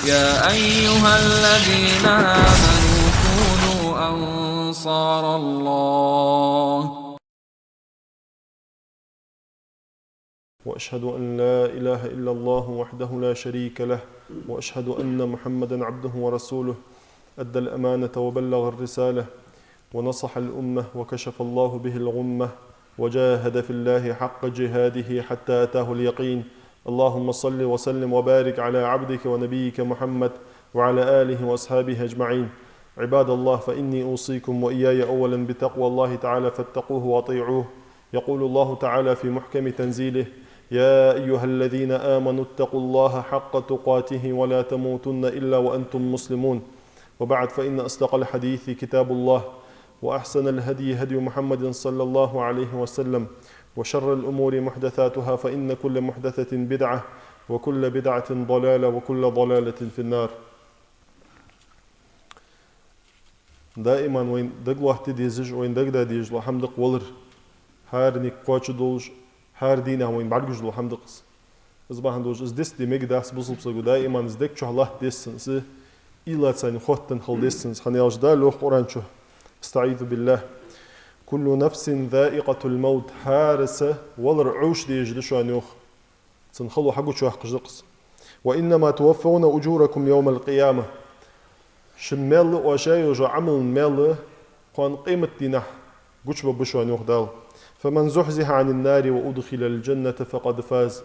يا أيها الذين آمنوا كونوا أنصار الله. وأشهد أن لا إله إلا الله وحده لا شريك له، وأشهد أن محمدا عبده ورسوله، أدى الأمانة وبلغ الرسالة ونصح الأمة وكشف الله به الغمة، وجاهد في الله حق جهاده حتى أتاه اليقين. اللهم صل وسلم وبارك على عبدك ونبيك محمد وعلى آله وأصحابه أجمعين. عباد الله، فإني أوصيكم وإياي أولا بتقوى الله تعالى فاتقوه وأطيعوه. يقول الله تعالى في محكم تنزيله: يا أيها الذين آمنوا اتقوا الله حق تقاته ولا تموتن إلا وأنتم مسلمون. وبعد، فإن أصدق الحديث كتاب الله، وأحسن الهدي هدي محمد صلى الله عليه وسلم، وشر الأمور محدثاتها، فإن كل محدثة بدعة، وكل بدعة ضلالة، وكل ضلالة في النار. دائما وين دق وقت ديزج وين دق دا ديج لو حمدق ولر هار نيك قواتش دولج هار دينا وين بعرجج لو حمدقس إزباهن دوج إزدس دي ميك داس بصل دائما إزدك شو الله ديسنس إلا تساني خوتن خل ديسنس خنياج دا لو قرآن شو. استعيذ بالله. كل نفس ذائقة الموت هارسة ولر عوش ديج دشو أنيوخ تنخلو حقو شو حقجقس. وإنما توفون أجوركم يوم القيامة. شمال وشاي وجو عمل مال قان قيمة دينا قوش ببشو أنيوخ دال. فمن زحزح عن النار وأدخل الجنة فقد فاز.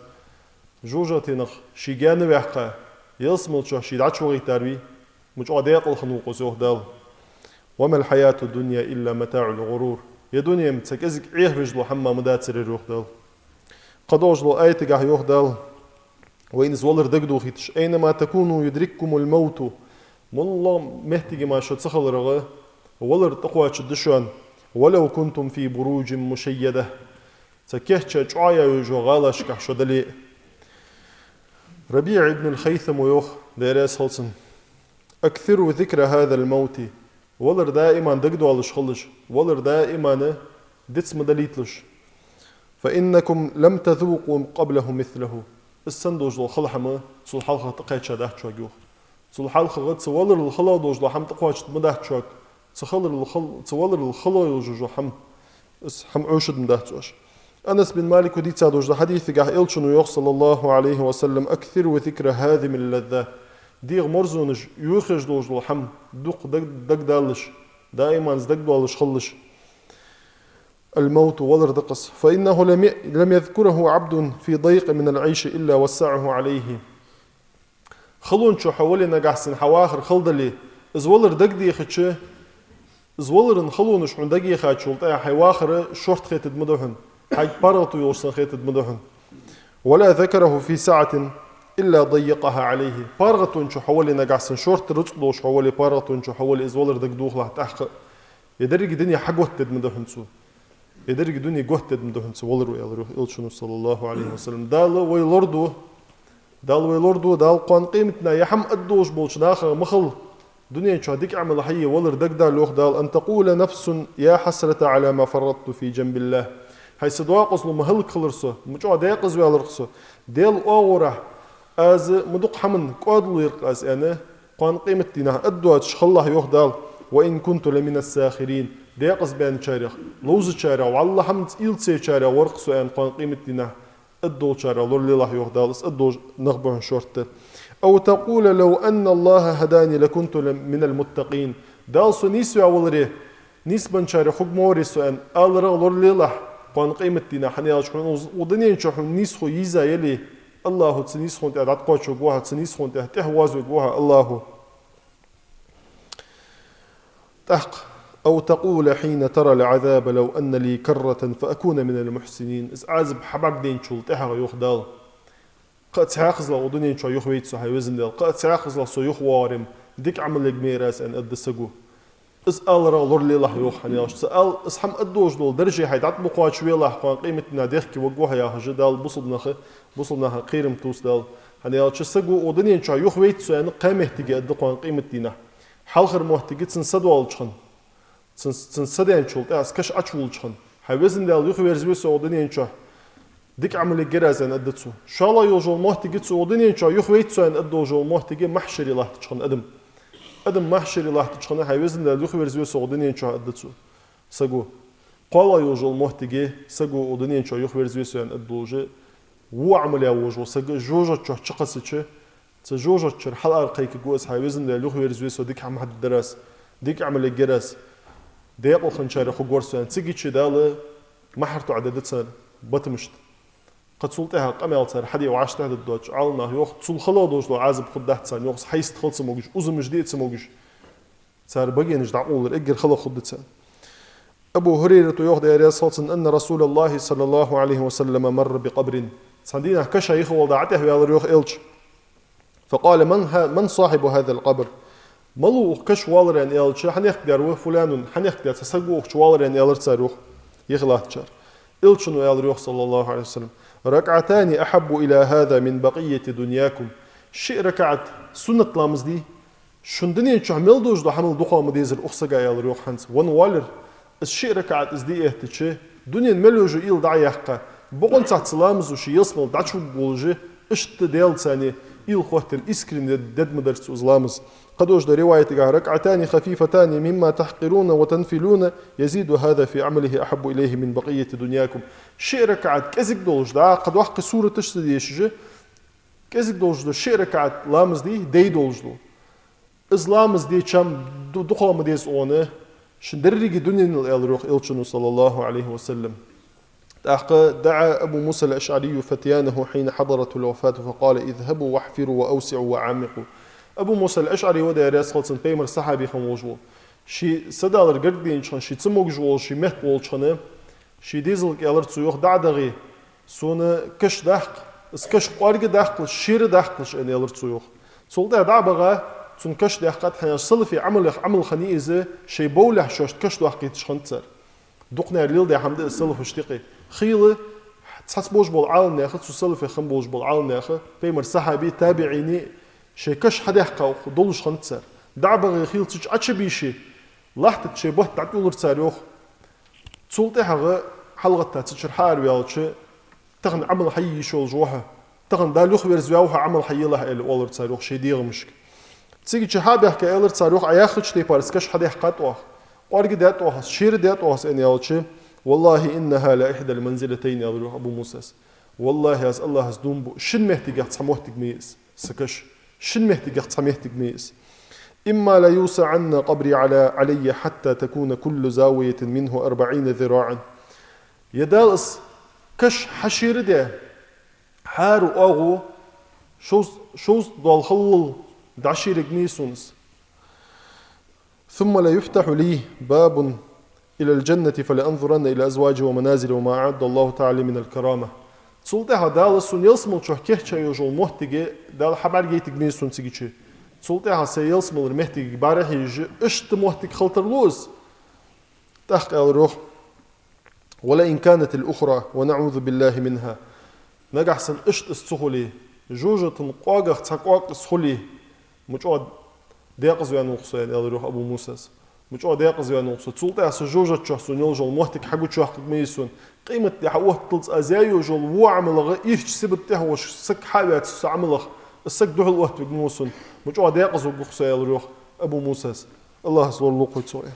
جوجة تنخ شيجان ويحقا يصمل شو شيدعت شو غيتاربي مش عديق الخنوق وسوه دال. وما الحياة الدنيا إلا متاع الغرور. يا دنيا متسكزك عيه رجلو حما مدات سر الروح دال. قد أجلو آية قاه يوخ دال: وإن زولر دقدو خيتش أينما تكونوا يدرككم الموت. والله مهتجي ما شو تسخل رغه ولر تقوى تشدشان ولو كنتم في بروج مشيدة. تكهتش جعايا يجو غالش كحشو دلي. ربيع ابن الخيثم ويوخ ديريس هلسن: أكثروا ذكر هذا الموت. ولر دائما دقدو على شخلش، ولر دائما دتسم دليتلش، فإنكم لم تذوقوا قبله مثله. السندوج الخلحمة تصل حلقة تقيتش دهت شوكيوخ تصل حلقة غد تصولر الخلا دوج لحم تقواتش مدهت شوك تصولر الخلا يوجو حم حم عوشد مدهت شوش. أنس بن مالك ودي تادوج لحديث قاه إلشن ويوخ صلى الله عليه وسلم: أكثر وذكر هذه من اللذات. ديغ مرزونج يوخج دوج لحم دوق دق دالش دائما زدق دالش خلش. الموت ولر دقص، فإنه لم يذكره عبد في ضيق من العيش إلا وسعه عليه. خلون شو حولنا قحسن حواخر خلدلي ازولر دق دي خدش ازولر نخلونش من دقي خاد شلطة حواخر شورت خيت مدهن حاج بارغتو يوصل خيت مدهن. ولا ذكره في ساعة إلا ضيقها عليه. بارغتو شو حولنا قحسن شورت رزقلوش حولي بارغتو شو حولي ازولر دق دوخ تحق يدرج الدنيا حقوت مدهن سو يدرج الدنيا قوت مدهن سو ولر ويلروح إلشنو صلى الله عليه وسلم دال ويلردو دال قان قيمتنا يحم أدوش بولش ناخر مخل دنيا شو هديك عمل حي ولر دق دال لوخ دال أن تقول نفس يا حسرة على ما فرطت في جنب الله. هاي سدواقص لو مهل خلرسو مجوا داقز ويالرقسو ديل أورا از مدق حمن قادلو يرقاس أنا قان قيمتنا أدوش خلاه يوخ دال: وإن كنت لمن الساخرين. داقز بين شارع لوز شارع والله حمد إيل شارع ورقسو أن قان قيمتنا الدول شارع لور لله يهدالس الدول نغبه شورت. أو تقول لو أن الله هداني لكنت من المتقين. دالسو نيسو أولري نيسبن شارع حق موريسو أن ألرغ لور لله قان قيمة دينا حنيال شكرا ودنيا نشوحو نيسخو يزا يلي الله تنيسخو انت أدعت قواتشو قوها تنيسخو انت تهوازو قوها الله تحق. أو تقول حين ترى العذاب لو أن لي كرة فأكون من المحسنين. إز عازب حبك دين شول تحق يخدال قد تحقز له ودنيا شو يخويت سو هايوزن دال قد تحقز له سو يخوارم ديك عمل لك ميراس أن أدسقو. إز أل را لور لي الله يوحنياش سأل إز حم أدوش دول درجة حيدعت بقوات شوي الله قان قيمتنا ديخكي وقوها يا هجدال بصلناها قيرم توس دال هنياش سقو ودنيا شو يخويت سو أن قيمه تيجي أد قان قيمتنا حلخر موحتيجي تنسدوال شخن تنسدين شول تاس كش أشول شخن هايوزن دال يخوي رزبي سو ودنيا شو ديك عمل الجرازن أدتسو شاء الله يوجو المهتجتسو ودنيا شو يخويتسو أن أدوجو المهتجي محشر الله تشخن أدم محشر الله تشخن هاي وزن ده يخوي رزويسو ودنيا شو أدتسو سجو قال يوجو المهتجي سجو ودنيا شو يخوي رزويسو أن أدوجو وعمل يوجو سجو جوجو شو شقصتش تجوجو شر حلقة قيك جوز هاي وزن ده يخوي رزويسو ديك عم حد درس ديك عمل الجراز ديق الخنشار خو جورسو أن تيجي شدالة ما حرتو عدد سنة بتمشت قد سلطها قمل صار حدي وعاش تحت الدوج عالنا يوخ تسول خلا دوج لو عازب خد تحت سان يوخ حيست خلص موجش أزم جديد سموجش صار بقي نجدع أول إجر خلا خد سان أبو هريرة يوخ داير صوت أن رسول الله صلى الله عليه وسلم مر بقبر صندينا كشيخ وضعته ويا يوخ إلش فقال من صاحب هذا القبر ملو كش والرن إلش حنيخدر وفلان حنيخدر تسقوه شوالرن إلش صاروخ يخلاه تشار إلشنو يا الريوخ صلى الله عليه وسلم ركعتان أحب إلى هذا من بقية دنياكم شيء ركعت سنة لامز دي شندني شو عمل دوج ده حمل دخول مديزر أخسجا يا الريوخ حنس ون والر الشيء ركعت إزدي اهتشي دنيا ملوجو إيل دعي يحقا بقون تحت سلامز وشي يصمل دعشو بولجي اشت ديل ثاني إيل خوتن إسكرين دد مدرس وزلامز قدوش ده رواية ركعتان خفيفتان مما تحقرون وتنفلون يزيد هذا في عمله أحب إليه من بقية دنياكم شيء ركعت كزك دولج ده قد وحق سورة تشتدي يشجي كزك دولج ده شيء ركعت لامز دي دولج دو إز لامز دي شام دخل مديس أونه شندرق دنيا الروح إلشنو صلى الله عليه وسلم دعا أبو موسى الأشعري فتيانه حين حضرت الوفاة فقال اذهبوا واحفروا وأوسعوا وعمقوا أبو موسى الأشعري وده رأس خلصن بيمر صحابي خموجول شي سدالر قردين شان شي تسموجول شي مهت والشانه شي ديزل كالر تسويخ دعدغي سونا كش دحق اس كش قارق دحق شير دحقش ان يالر تسويخ سولدا دعبغا سون كش دحقات حنا صلفي عمل خنيزه شي بولح شوش كش دحق يتشخنتر دقنا ريل ده حمد السلف اشتقي خيله تحسبوش بول عالم ناخذ صلفي خنبوش بول عالم ناخذ بيمر صحابي تابعيني شي كش حدا يحقا ودولش خنتسر دعبغ خيل تش اتشبيشي لاحت شي بوت تعتولر تساريوخ تسولتي حغا حلقة تشر حار ويالشي تغن عمل حي شول جوها تغن دالوخ ويرزوها عمل حي له ال اولر تساريوخ شي ديغ مشك تيجي شحاب يحكي اولر تساريوخ اياخج تي بارس كش حدا يحقا توخ قارق دات توخ شير دات توخ ان يالشي والله انها لاحدى المنزلتين يا ابو موسى والله يا الله هزدوم شن مهتي تصموهتك ميس سكش شن مهتي تصميهتك ميس إما لا يوسعن قبري علي حتى تكون كل زاوية منه 40 ذراعا يدالس كش حشير ده حار أغو شوز دول خلل دعشير جنيسونس ثم لا يفتح لي باب إلى الجنة فلأنظرن إلى أزواجي ومنازل وما أعد الله تعالى من الكرامة سلطة دالس ونيلسمل شو كيحشا يوجو المهتجي دال حبار جيتك جنيسون تيجي سلطة سيلس مل مهتج بارح يجي اشت مهتج خلطر لوز تحقق الروح ولئن كانت الأخرى ونعوذ بالله منها نجح سن اشت السهولي جوجة قاقة تقاق السهولي مجود ديق زوان وخصين الروح أبو موسى مجود ديق زوان وخصين سلطة سجوجة شخص نيلجو المهتج حقو شخص ميسون قيمة دحوه تلص أزايو جل وعمل إيش سبت تهوش سك حاجات عمله السك دحول وقت بجنوسون مجود يقظ وقصي الروح أبو موسى الله صلى الله عليه وسلم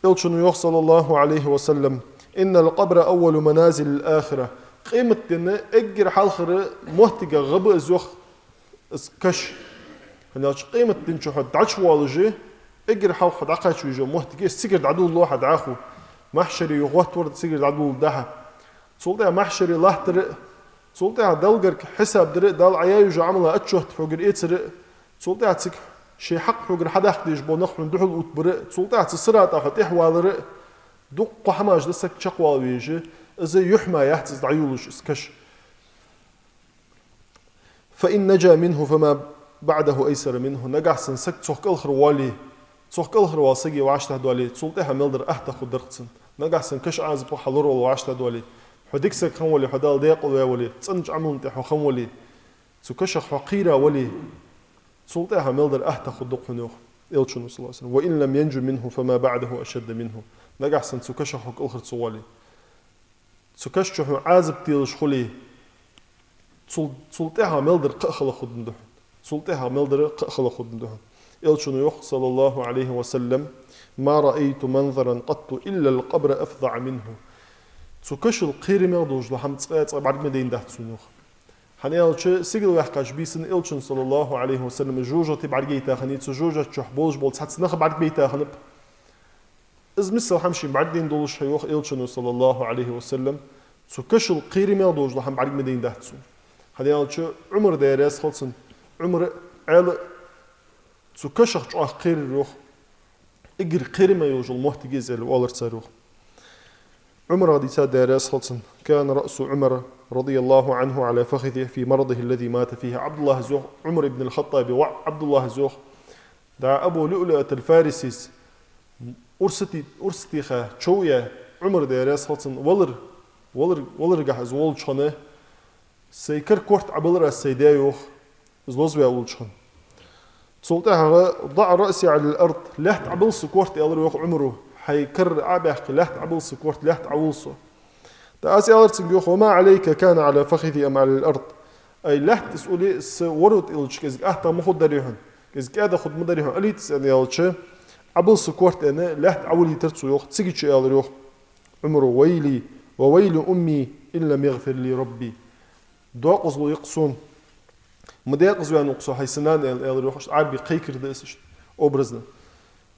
يلشنو يخ صلى الله عليه وسلم إن القبر أول منازل الآخرة قيمة دنا أجر حالخر مهتجة غب أزوخ كش هناش قيمة دنا شو حد عش والجي أجر حالخر عقاش ويجو مهتجة سكر عدو الله حد عاخو محشري يغوت ورد سكر عدو الدها سلطة محشري الله ترق سلطة دلجر حساب درق دال عيايو جو عمله أتشوت حجر إيه ترق سلطة تك شيء حق حجر حدا يخدش بنخ من دحول وتبرق سلطة تسرعت أخذ إحوال رق دق حماش دسك شقوى ويجي إذا يحمى يحتز عيولش إسكش فإن نجا منه فما بعده أيسر منه نجح سنسك تسوق الخر والي تسوق الخر واسقي وعشت هدولي سلطة هملدر أحد خد درقسن نجح سنكش عازب وحلور وعشت هدولي حديك سك خمولي حدال ديق ولي تسنج عمل تحو خمولي تكشخ حقيرة ولي سلطة هملدر أحد خد دقنوخ إلشنو صلى الله عليه وسلم وإن لم ينجو منه فما بعده أشد منه نجح سن تكشخ الخر سوالي سكشته عازب تيلش خلي سلطها ملدر قخلا خدنده سلطها ملدر قخلا خدنده إلشنو يخ صلى الله عليه وسلم ما رأيت منظرا قط إلا القبر أفظع منه سكش القير مردوج لحم تسقيت بعد مدين ده تسونوخ حنيالش سيجل وحكاش بيسن إلشن صلى الله عليه وسلم جوجة تبعد جيتا خنيت سجوجة تشحبولش بولت حتى نخ بعد بيتا خنب إز مثل حمشي بعد دين دولش هيوخ إلشن صلى الله عليه وسلم سكش القير مردوج لحم بعد مدين ده تسون حنيالش عمر دارس خلصن عمر عل سكش قير روح إجر قير ما يوجل محتجز الوالر صاروخ عمر رضي دارس خلصن كان رأس عمر رضي الله عنه على فخذه في مرضه الذي مات فيه عبد الله زوخ عمر بن الخطاب وعبد الله زوخ دعا أبو لؤلؤة الفارسيس أرستي خا شوية عمر دارس خلصن ولر جه زول شنه سيكر كورت عبلر السيدايوخ زلوزوي أول شن سلطها ضع رأسي على الأرض لحت عبل سكورت يالر عمره حيكر عبح لحت عبل سكورت لحت عولصه تأسي ألرتن يوخ وما عليك كان على فخذي أم على الأرض أي لحت تسألي ورد إلش كذا أحتا مخد دريهن كذا كذا خد مدريهن ألي تسألني يالش عبل سكورت أنا لحت عولي ترتسو يوخ تسيجي شيء يالر يوخ عمره ويلي وويل أمي إن لم يغفر لي ربي داقزلو يقصون مداقز يعني نقصو حيسنان يالر يوخ عربي قيكر داسش أبرزنا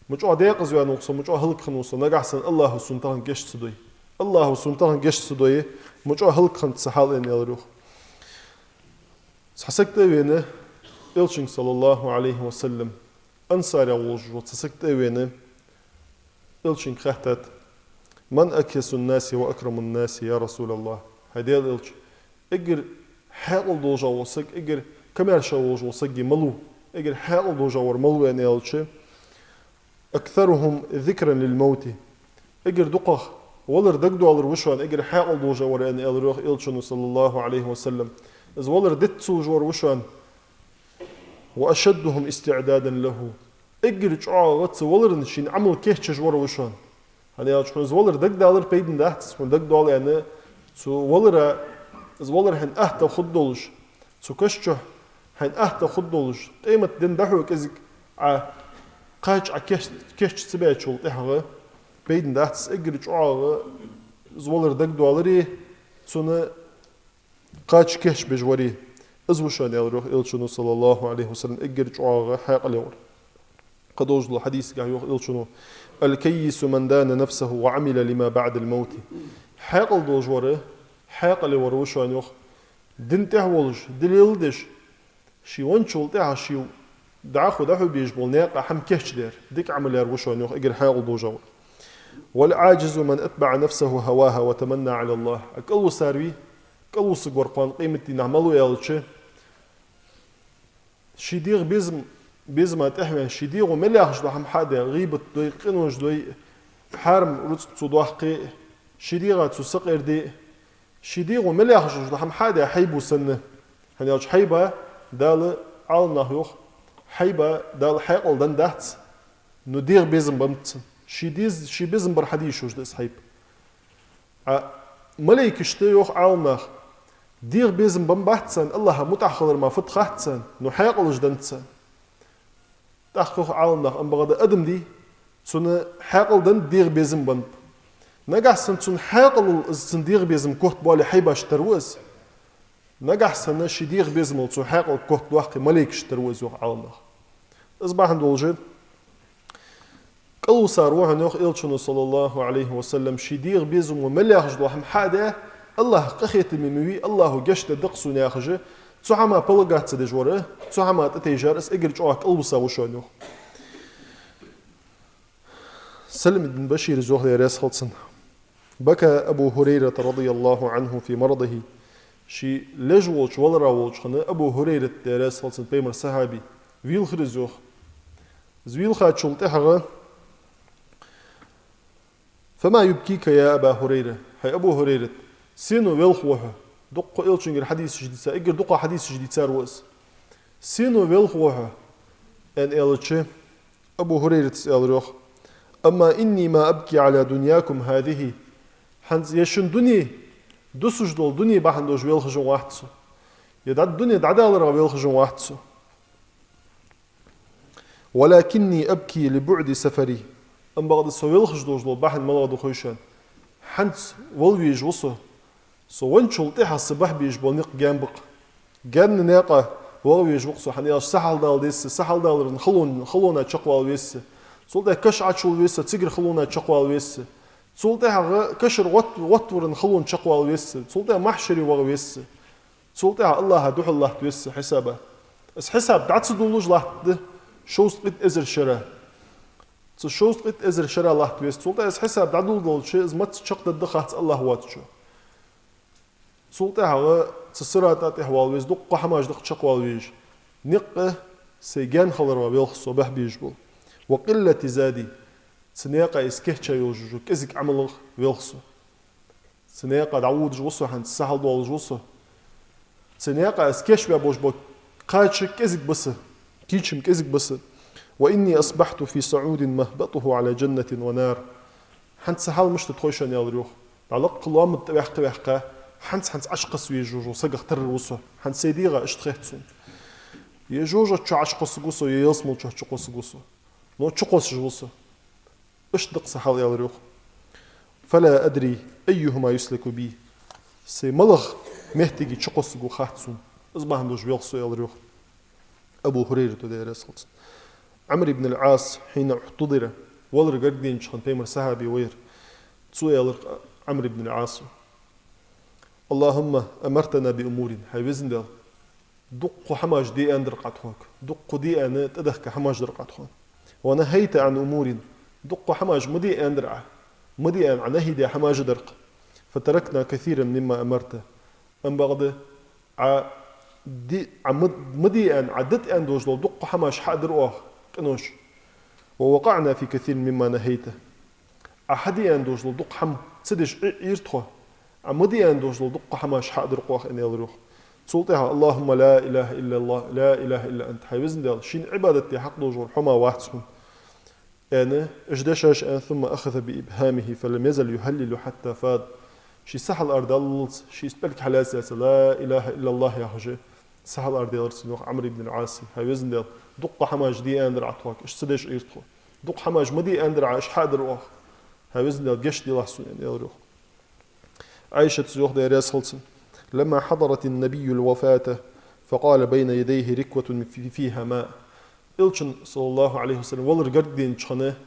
مجوا داقز يعني نقصو مجوا هلك خنوصو نجحسن الله سنتان جشت صدي الله سنتان جشت صدي مجوا هلك خنت سحال إن يالر يوخ سحسكت وينه إلشين صلى الله عليه وسلم أنصار وجو سحسكت وينه إلشين خهتت من أكيس الناس وأكرم الناس يا رسول الله هذا إلش إجر حال دوجا وسق إجر كمال شوج وسقي ملو إجر حال دوجا ورملو يعني إلش أكثرهم ذكرا للموت إجر دقة ولر دقدو على الوشوان إجر حال دوجا ورأني إلشن صلى الله عليه وسلم إذ ولر دتسو جور وشوان وأشدهم استعدادا له إجر جعالت ولر نشين عمل كيش جور وشوان هني أشوف ولر دقد على البيدن ده دقدو على يعني سو ولر إذ ولر هن أهتا خدولش سو كشته هن أهتا خدولش قيمة دين دحو كذا قاج كيش سبعة شغل إحنا بيدن ده إجر جعال إذ ولر دقدو على سنة قاج كيش بجوري أزوجان يالروح إلشنو صلى الله عليه وسلم إجر جعال حق اليور قدوج الحديث قال يوخ إلشنو الكيس من دان نفسه وعمل لما بعد الموت حق الدوجوره حق اليور وشان يوخ دنته ولج دليلدش شي ونشولته شي دعخو دحو بيجبل ناقه حم كيش دير ديك عمل يار وشان يوخ إجر حق الدوجور والعاجز من أتبع نفسه هواها وتمنى على الله أكلو ساروي كلو سجور قان قيمتي نعملو يالشة شديق بيزم أتحمل شديق وملاحش لهم حدا غيبة دوي قنوج دوي حرم رزق صداقي شديقة تسقر دي شديق وملاحش لهم حدا حيبو سنة هنياش حيبة دال عالنا يوخ حيبة دال حيقل دن دهت ندير بيزم بمت شي بيزم برحديش وش دس حيب ملك يوخ عالنا دير بيزم بمبحتسن الله متأخر ما فتخاتسن نحيق لجدنتسن تأخر عالنا أم بغدا أدم دي سن حيقل دن دير بيزم بمب نجحسن سن حيقل سن دير بيزم كوت بالي حيباش تروز نجحسن شي دير بيزم سن حيقل كوت واقي ملك تروز يوخ عالنا أصبح دولجد قالوا صاروها نوخ إلشنو صلى الله عليه وسلم شي دير بيزم وملاخ جلوهم حاده الله قخيت الميموي الله جشت دقسو ناخجه تسعما بلغات دجوره تسعما تتيجارس اجر جواك البصا وشونو سلم بن بشير زوهري راس خلصن بكى ابو هريره رضي الله عنه في مرضه شي لجولش ولا راولش خنا ابو هريره راس خلصن بيمر صحابي ويل خرزوخ زويل خاتشلتها فما يبكيك يا ابا هريره هي ابو هريره سينو ويلخوها دق إلشنجر حديث جديد سا إجر دق حديث جديد ساروس سينو ويلخوها أن إلش أبو هريرة سألروخ أما إني ما أبكي على دنياكم هذه حنز يشندني دوسوش دول دنيا باحن دوش ويلخجون واحدسو يدعد الدنيا دعدا لرغا ويلخجون واحدسو ولكني أبكي لبعد سفري أم بغد سو ويلخج دوش دول باحن ملغدو خوشان حنس والويج وصو سو وانشول تيحا الصباح بيج بولنق جانبق جان ناقة والويج وقصو حنياش سحل دال ديس سحل دال خلونا تشقوال ويس سولتا كش عتشول ويس تسجر خلونا تشقوال ويس سولتا كشر وطور خلون تشقوال ويس سولتا محشري ويس سولتا الله هدوح الله تويس حسابه اس حساب دعت دولوج الله شوست قد ازر شرا شوست قد ازر شرا الله تويس سولتا اس حساب دعدول دول شيء از مت تشقد الدخات الله واتشو سولتا ها تسرات احوال ويز دق حماج دق تشقوال ويج نق سيجان خلر وبيلخصو به بيجبل وقلة زادي سنيقة إسكهشة يوجو كزك عمل ويلخصو سنيقة دعود جوصو حن تسهل دول جوصو سنيقة إسكهش بيبوش بو قادش كزك بس كيشم كزك بس وإني أصبحت في صعود مهبطه على جنة ونار حن تسهل مش تتخوشن يالريوخ علق قلوام تبحقه حنس عشقس ويجوجو سقق تر وصو حن سيديغا اشتخيتسون يجوجو تشو عشقس قوسو ييصمو تشو عشقس قوسو نو تشقس جوسو اشدق سحال يالريوخ فلا أدري أيهما يسلك بي سي ملغ مهتجي تشقس قو خاتسون ازباهم دوش بيلخصو يالريوخ أبو هريرة تدير يسخلص عمرو بن العاص حين احتضر ولر قردين شخن بيمر سحابي وير تسو يالر عمرو بن العاص اللهم أمرتنا بأمور حيوزن دل دق حماج دي أن درقاتهوك دق دي أن تدخك حماج درقاتهوك ونهيت عن أمور دق حماج مدي أن درعه مدي أن عنهي دي حماج درق فتركنا كثيرا مما أمرته أم بغد مدي أن عدت أن دوجلو دق حماج حادر أوه كنوش ووقعنا في كثير مما نهيته أحدي أن دوجلو دق حم تسدش يرتخوه عمدي أن دوجلو دق حماش حقدر قوخ إن يلروح تسولتها اللهم لا إله إلا الله لا إله إلا أنت حيوزن دال شين عبادتي حق دوجل حما واحدهم أنا إجدشاش أن ثم أخذ بإبهامه فلم يزل يهلل حتى فاد شي سحل أردالز شي سبلك حلاسة لا إله إلا الله يا حجي سحل أردالز نوح عمرو بن العاص حيوزن دال دق حماش دي أندر عطواك إش سدش إيرتخو دق حماش مدي أندر عاش حقدر قوخ حيوزن دال جش دي لحسون إن يلروح عائشة زوج ديريس خلصن لما حضرت النبي الوفاة فقال بين يديه ركوة فيها ماء إلشن صلى الله عليه وسلم ولر قردين شخنه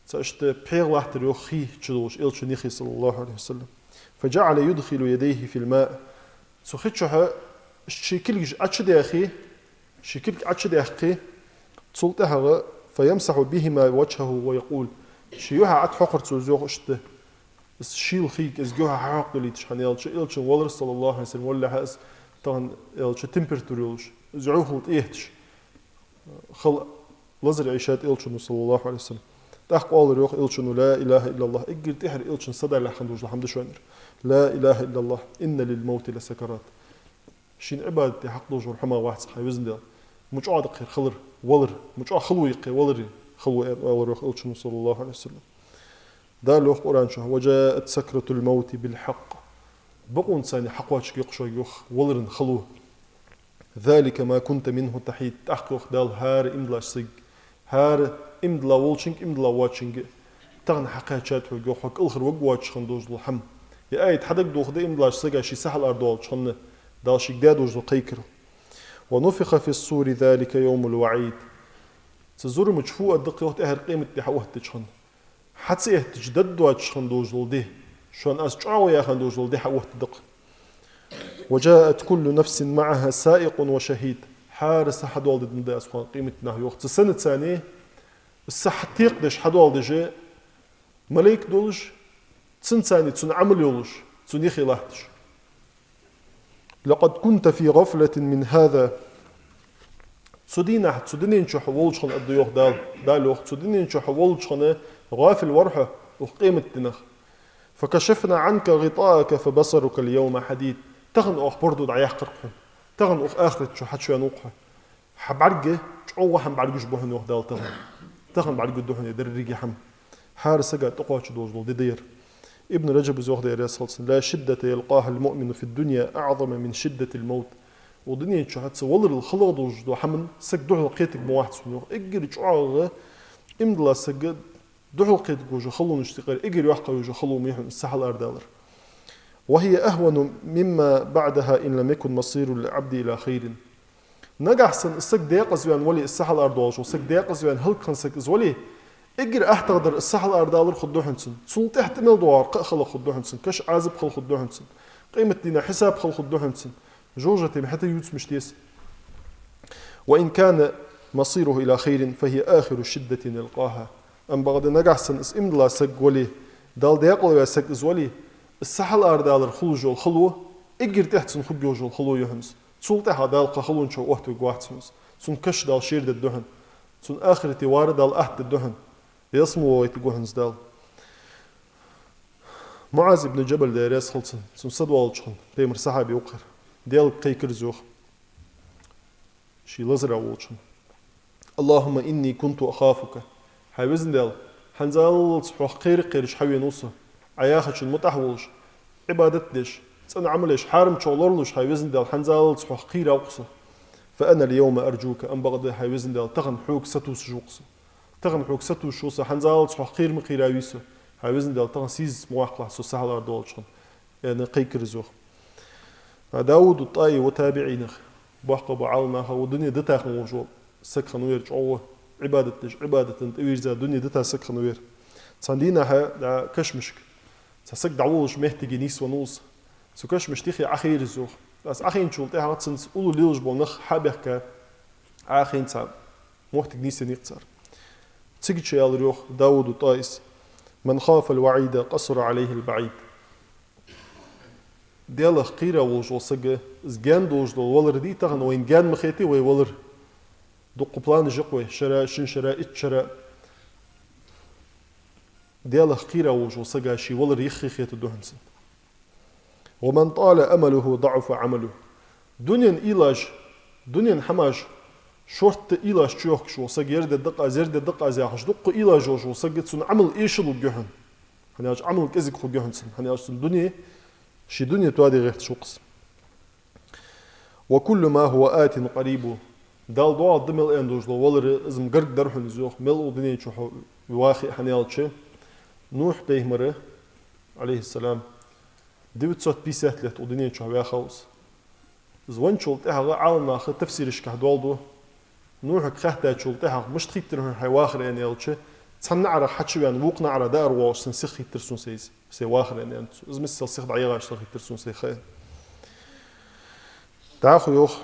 سأشت بيغ لحت ريوخي تشدوش إلشن يخي صلى الله عليه وسلم فجعل يدخل يديه في الماء سخيتشها شكلك أتشد يا أخي شكلك أتشد يا أخي تسلتها فيمسح بهما وجهه ويقول شيوها عد حقر تزوج اشته بس شيل خيك ازجوها حق اللي تشحن يالش إلش ولر صلى الله عليه وسلم ولا حس طبعا يالش تمبرتور يالش زعوه إيهتش خل لزر عيشات إلش صلى الله عليه وسلم تحق قال روح إلش لا إله إلا الله إجر تحر إلش صدى لحمدوش الحمد شوينر لا إله إلا الله إن للموت لسكرات شين عبادة حق دوش ورحمة واحد صحي وزن ديال مش عاد خير خلر ولر مش عاد خلوي قي ولر خلو روح إلش صلى الله عليه وسلم ده لوح قرآن شه وجاءت سكرة الموت بالحق بقون ثاني حقواتش يقشوا يخ ولرن خلوه ذلك ما كنت منه تحيد تحقق دال هار إمدلا سج هار إمدلا وولشنج إمدلا واتشنج تغن حقيقات وجوحك الخر وجواتش خندوج الحم يا آية حدك دوخ ده إمدلا سج شي سهل أردوال شخن دال شيك دادوج القيكر ونفخ في الصور ذلك يوم الوعيد تزور مجفوء الدقيقة أهر قيمة تحوه تشخن حتى تجدد واتش خندوج ده شون أسجعوا يا خندوج ده حوه تدق وجاءت كل نفس معها سائق وشهيد حارس حدول ضد نداء أسخان قيمتنا يوقت السنة الثانية السحتيق دش حدول دجاء ملاك دولج سنة ثانية تسن عمل يولج تسن يخي لاحتش لقد كنت في غفلة من هذا تسدينين شو حولج خن الضيوخ دالوخ تسدينين شو حولج خن غافل ورحة وقيمة دنخ فكشفنا عنك غطاءك فبصرك اليوم حديد تغن أخ برضو دعيح قرقهم تغن أخ آخرت شو حد شو نوقها حبعرقه شو حم بعرقش بوهن وخدال تغن بعرقه دوهن يدر ريجي حم حارس سجى تقوى شدوز دير ابن رجب زوخ دي رسالة لا شدة يلقاها المؤمن في الدنيا أعظم من شدة الموت ودنيا شو هتصور الخلق دوج حمن سك دوح لقيتك بواحد سنوخ إجري شعار إمدلا سك دوح لقيتك وجو خلو نشتغل إجري واحد وجو خلو ميح السحل أردالر وهي أهون مما بعدها إن لم يكن مصير العبد إلى خير نجح سن السك دقيقة زوان ولي السحل أردالش وسك دقيقة زوان هل كان سك زولي إجر أحتقدر السحل أردالر خدوه هنسن سلطة احتمال دوار خل خدوه هنسن كش عازب خل خدوه هنسن قيمة دينا حساب خل خدوه هنسن جوجتي حتى يوتس مشتيس وإن كان مصيره إلى خير فهي آخر شدة نلقاها أم بعد نجح سن اسم الله سك ولي دال ديقل وسك زولي السحل أردالر خلوجو الخلوه إجر تحت خلوجو الخلوه يهنس سلطة هذا الخلون شو وقت وقواتسنس سن كش دال شير الدهن سن آخرتي وارد دال أحد الدهن يسمو ويتقوهنس دال معاذ بن جبل داريس خلصن سن صدوال شخن بيمر صحابي وقر ديال قيكر زوخ شي لزرع وولشن اللهم إني كنت أخافك حاوزن ديال حنزال صحوح قيرش حوي نوصة عياخش المتحولش عبادت ديش أنا عملش حارم شغلورلش حاوزن ديال حنزال صحوح قيرة وقصة فأنا اليوم أرجوك أن بغد حاوزن ديال تغن حوك ستوس جوقصة تغن حوك ستوس شوصة حنزال صحوح قير مقيرة ويسة حاوزن ديال تغن سيز مواقع سو سهل أردولشن يعني قيكر زوخ داود الطائي وتابعينه بحق بعالنا ودنيا دتاخ موجود سكخن وير جوه عبادة توير ذا دنيا دتا سكخن وير صندينا ها كشمشك سك دعوش محتاج نيس ونوس سو كشمش تخي اخير زوخ بس اخين شولتي هاتسنس اولو ليلج بونخ حابك اخين صار محتاج نيس نيقصر تيجي شيال روح داود الطائس من خاف الوعيد قصر عليه البعيد ديال خيره وجو سجه زجان دوج دول ولر دي تغن وين جان مخيتي وي ولر دق بلان جقوي شرا شن شرا اتشرا ديال خيره وجو سجه شي ولر يخي خيت الدهنس ومن طال امله ضعف عمله دنيا إيلاج دنيا حماش شورت إيلاج شوخ شو سجير الدقة زرد الدقة زاحش دق إيلاج وجو سجت سن عمل إيش لو جهن هنياش عمل كزك خو جهن سن هنياش سن دنيا شي دنيا توادي غير تشوقس وكل ما هو آت قريب دال دوا دمل اندوج لو ولر ازم غرق درحن زوخ مل دنيا شو واخي حنيالچ نوح بيهمره عليه السلام ديوت صوت بيساتلت ودنيا شو يا خوس زوان شولتها عالم اخر تفسيرش كهدولدو نوح كختا شولتها مش تخيتر هاي واخر يعني يالچ تصنع على حتشوان وقنا على دار واش نسخ ترسون سيس سي واخر يعني انت زمس السخ ضعيغه اشتغل ترسون سي خير تاخو يوخ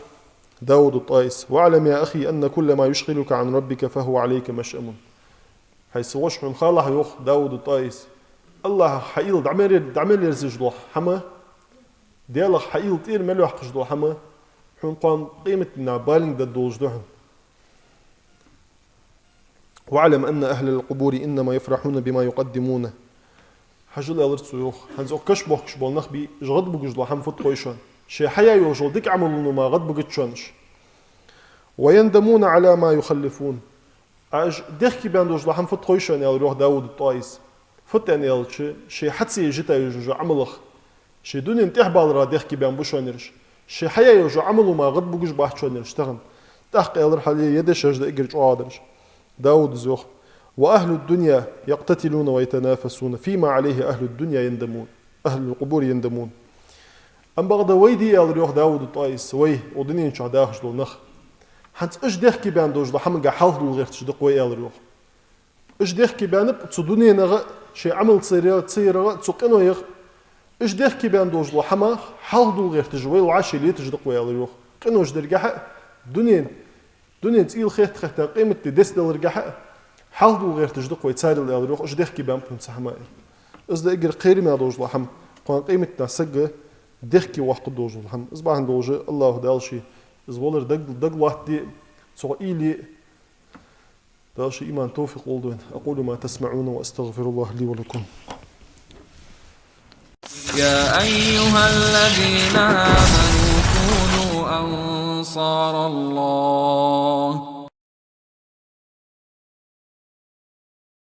داود الطائس واعلم يا اخي ان كل ما يشغلك عن ربك فهو عليك مشأم حيث وش من خاله يوخ داود الطائس الله حيل دعمل يرزج حما ديال حيل تير ملو حقش دو حما حون قام قيمتنا بالين ددوج دوهم واعلم أن أهل القبور إنما يفرحون بما يقدمونه حجل يالرت سيوخ هنزو كش بول نخبي جغد بوجدو حم فوت قويشان شي حيا يوجل ديك عملونو ما غد بوجدشانش ويندمون على ما يخلفون اج ديخكي باندوجلو حم فوت قويشان يالروح داود الطائس فوت يعني يالش شي حتسي جتا يوجو عملخ شي دون انتح بالرا ديخكي بان بوشانرش شي حيا يوجو عملو ما غد بوجد باحشانرش تغن تحق يالر حالي يدش اجد اجرج عادرش داود زوخ وأهل الدنيا يقتتلون ويتنافسون فيما عليه أهل الدنيا يندمون أهل القبور يندمون أم بغدا ويدي يالريوخ داود الطائس ويه ودنيا نشع داخش دول نخ حنت إش ديخكي بان دوج لحمل قا حالف دول غير تشدق وي يالريوخ إش ديخكي بانب تصدوني نغ شي عمل تصير تسقنو يغ إش ديخكي بان دوج لحما حالف دول غير تجوي وعاشي لي تشدق وي يالريوخ قنوش درقا دنيا تقيل خيط خيطة قيمة $10 حق حالدو غير تجدق ويتساري اللي يروح اش ديخكي بامكم سحمائر ازدا اقر قيري ما دوج لحم قوان قيمتنا سقة ديخكي واحد دوج لحم ازبا عن دوج الله دالشي ازولر دق واحد دي سوء إيلي دالشي إيمان توفيق ولدون أقول ما تسمعون وأستغفر الله لي ولكم يا أيها الذين آمنوا كونوا أنصار الله